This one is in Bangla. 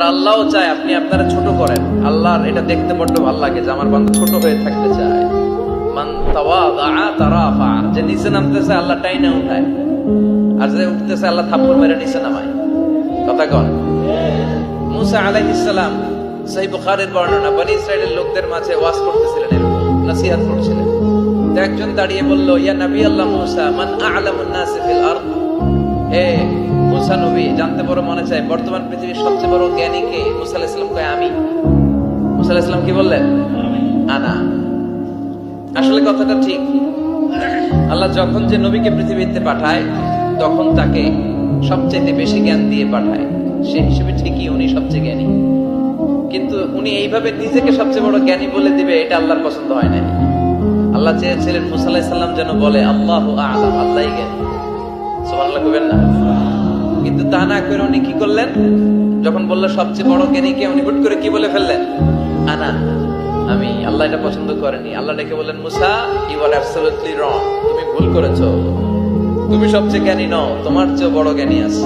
আল্লাহও চায় আপনি আপনারা ছোট করেন। আল্লাহর এটা দেখতে বড্ড ভালো লাগে যে আমার বান্দা ছোট হয়ে থাকতে চায়। মান তাওয়াদা তারাফা, যে নিচে নামতেছে আল্লাহ টাইনা উঠায়, আর যে উঠতেছে আল্লাহ থাপ্পড় মেরে নিচে নামায়। কথা কন। মুসা আলাইহিস সালাম, সহিহ বুখারীর বর্ণনা, বনি ইসরাইলের লোকদের মাঝে ওয়াজ করতেছিলেন, এরকম নসিহত করছিলেন। তো একজন দাঁড়িয়ে বলল, ইয়া নবী আল্লাহ মুসা, মান আ'লামুন নাস ফিল আরদ। হে মুসা নবী, জানতে বড় মনে চায় বর্তমান পৃথিবীর সবচেয়ে বড় জ্ঞানী কে? মুসা আলাইহিস সালাম কয় আমি। মুসা আলাইহিস সালাম কি বললেন? আনা। আসলে কথাটা ঠিক। আল্লাহ যখন যে নবীকে পৃথিবীতে পাঠায় তখন তাকে সবচেয়ে বেশি জ্ঞান দিয়ে পাঠায়, সেই হিসেবে ঠিকই উনি সবচেয়ে জ্ঞানী। কিন্তু উনি এইভাবে নিজেকে সবচেয়ে বড় জ্ঞানী বলে দিবে, এটা আল্লাহর পছন্দ হয় না। আল্লাহ চেয়েছিলেন মুসা আলাইহিস সালাম যেন বলে আল্লাহু আ'লাম, আল্লাহই জ্ঞানী। সুবহানাল্লাহ কইবেন না? কিন্তু তা না করে উনি কি করলেন? যখন বললো সবচেয়ে বড় জ্ঞানী কে, উনি হুট করে কি বলে ফেললেন? আনা, আমি। আল্লাহ এটা পছন্দ করেনি। আল্লাহ ডেকে বললেন, মুসা, ইউ আর অ্যাবসলিউটলি রং, তুমি ভুল করেছো। তুমি সবচেয়ে জ্ঞানী নও, তোমার চেয়ে বড় জ্ঞানী আছে।